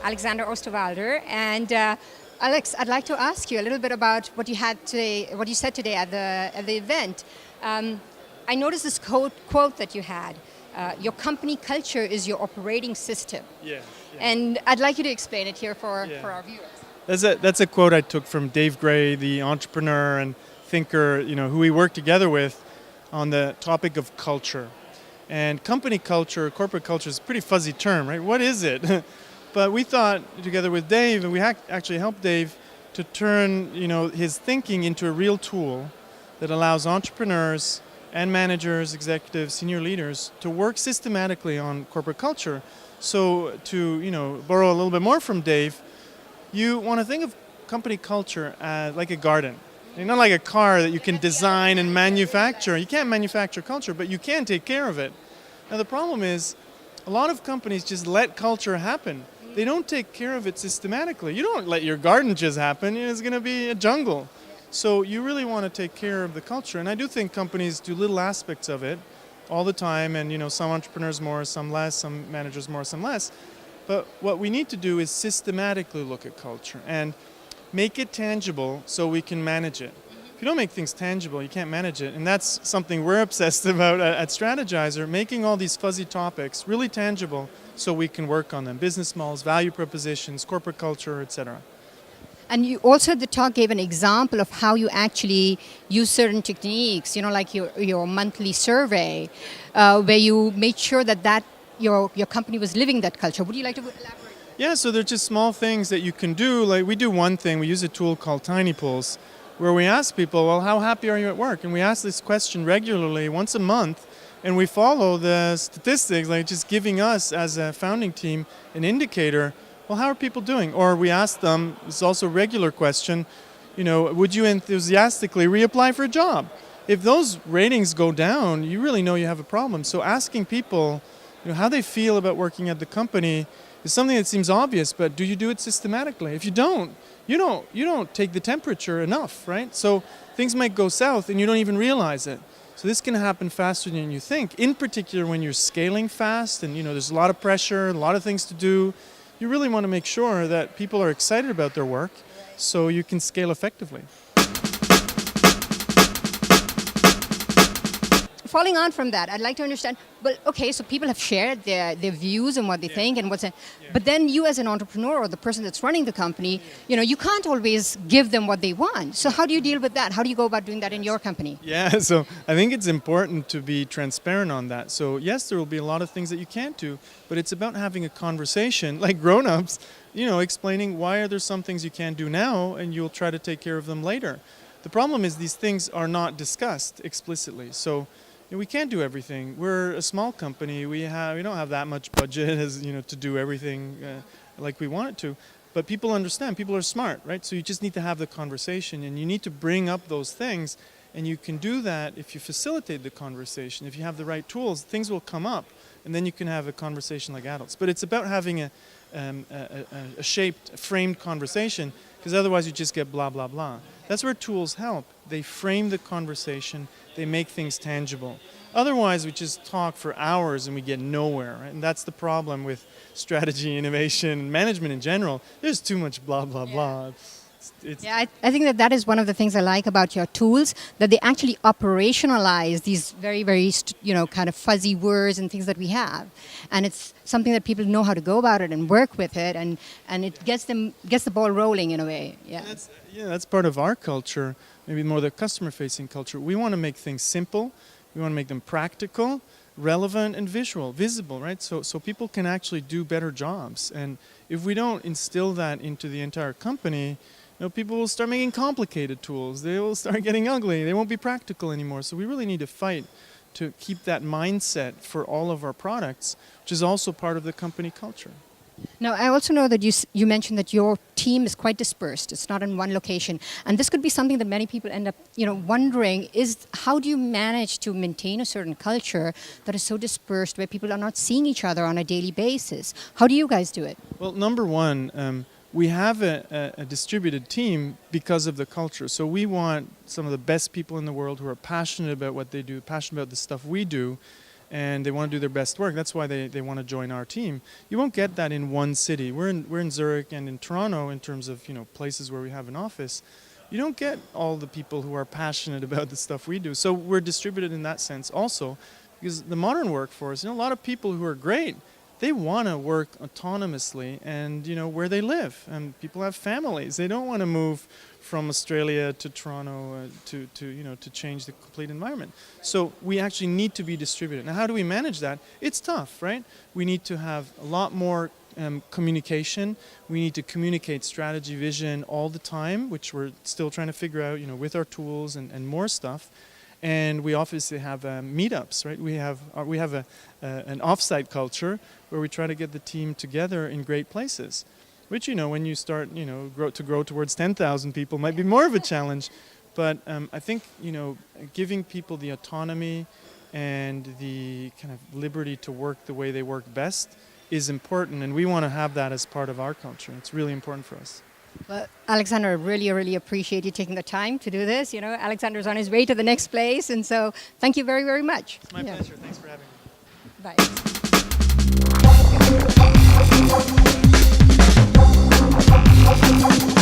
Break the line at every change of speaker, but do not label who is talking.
Alexander Osterwalder, and Alex, I'd like to ask you a little bit about what you had today, what you said today at the event. I noticed this quote that you had. Your company culture is your operating system.
Yeah.
And I'd like you to explain it here for our viewers.
That's a quote I took from Dave Gray, the entrepreneur and thinker, who we worked together with on the topic of culture. And company culture, corporate culture is a pretty fuzzy term, right? What is it? But we thought together with Dave, and we actually helped Dave to turn, his thinking into a real tool that allows entrepreneurs and managers, executives, senior leaders to work systematically on corporate culture. So to, borrow a little bit more from Dave, you want to think of company culture as like a garden. Not like a car that you can design and manufacture. You can't manufacture culture, but you can take care of it. Now the problem is, a lot of companies just let culture happen. They don't take care of it systematically. You don't let your garden just happen. It's going to be a jungle. So you really want to take care of the culture. And I do think companies do little aspects of it all the time. And some entrepreneurs more, some less, some managers more, some less. But what we need to do is systematically look at culture and make it tangible so we can manage it. If you don't make things tangible, you can't manage it. And that's something we're obsessed about at Strategizer, making all these fuzzy topics really tangible so we can work on them. Business models, value propositions, corporate culture, etc.
And you also at the talk gave an example of how you actually use certain techniques, like your monthly survey, where you made sure that your company was living that culture. Would you like to elaborate?
Yeah, so they're just small things that you can do. Like we do one thing, we use a tool called Tiny Pulse, where we ask people, well, how happy are you at work? And we ask this question regularly, once a month, and we follow the statistics, like just giving us as a founding team an indicator, well, how are people doing? Or we ask them, it's also a regular question, would you enthusiastically reapply for a job? If those ratings go down, you really know you have a problem. So asking people, how they feel about working at the company is something that seems obvious, but do you do it systematically? If you don't take the temperature enough, right? So things might go south and you don't even realize it. So this can happen faster than you think. In particular, when you're scaling fast and there's a lot of pressure, a lot of things to do, you really want to make sure that people are excited about their work so you can scale effectively.
Following on from that, I'd like to understand, so people have shared their views and what they think and but then you as an entrepreneur or the person that's running the company, you can't always give them what they want. So how do you deal with that? How do you go about doing that in your company?
Yeah, so I think it's important to be transparent on that. So yes, there will be a lot of things that you can't do, but it's about having a conversation like grown-ups, explaining why are there some things you can't do now and you'll try to take care of them later. The problem is these things are not discussed explicitly. So we can't do everything. We're a small company. We don't have that much budget as to do everything like we want it to. But people understand. People are smart, right? So you just need to have the conversation, and you need to bring up those things. And you can do that if you facilitate the conversation. If you have the right tools, things will come up, and then you can have a conversation like adults. But it's about having a shaped, framed conversation, because otherwise you just get blah, blah, blah. That's where tools help. They frame the conversation. They make things tangible. Otherwise, we just talk for hours and we get nowhere. Right? And that's the problem with strategy, innovation, and management in general. There's too much blah, blah, blah.
I think that is one of the things I like about your tools, that they actually operationalize these very, very, kind of fuzzy words and things that we have. And it's something that people know how to go about it and work with it, and it gets the ball rolling in a way. Yeah.
That's part of our culture, maybe more the customer-facing culture. We want to make things simple. We want to make them practical, relevant, and visible, right? So people can actually do better jobs. And if we don't instill that into the entire company, people will start making complicated tools. They will start getting ugly. They won't be practical anymore. So we really need to fight to keep that mindset for all of our products, which is also part of the company culture.
Now, I also know that you mentioned that your team is quite dispersed. It's not in one location. And this could be something that many people end up, wondering is how do you manage to maintain a certain culture that is so dispersed where people are not seeing each other on a daily basis? How do you guys do it?
Well, number one, we have a distributed team because of the culture. So we want some of the best people in the world who are passionate about what they do, passionate about the stuff we do. and they want to do their best work. That's why they want to join our team. You won't get that in one city. We're in Zurich and in Toronto in terms of places where we have an office. You don't get all the people who are passionate about the stuff we do. So we're distributed in that sense also, because the modern workforce, a lot of people who are great, they want to work autonomously and where they live, and people have families. They don't want to move from Australia to Toronto to change the complete environment. So we actually need to be distributed. Now, how do we manage that? It's tough, right? We need to have a lot more communication. We need to communicate strategy, vision all the time, which we're still trying to figure out, with our tools and more stuff. And we obviously have meetups, right? We have an offsite culture where we try to get the team together in great places, which when you start grow towards 10,000 people might be more of a challenge. But I think giving people the autonomy and the kind of liberty to work the way they work best is important, and we want to have that as part of our culture. It's really important for us.
Well, Alexander, I really, really appreciate you taking the time to do this. Alexander's on his way to the next place, and so thank you very, very much.
It's my pleasure. Thanks for having me.
Bye.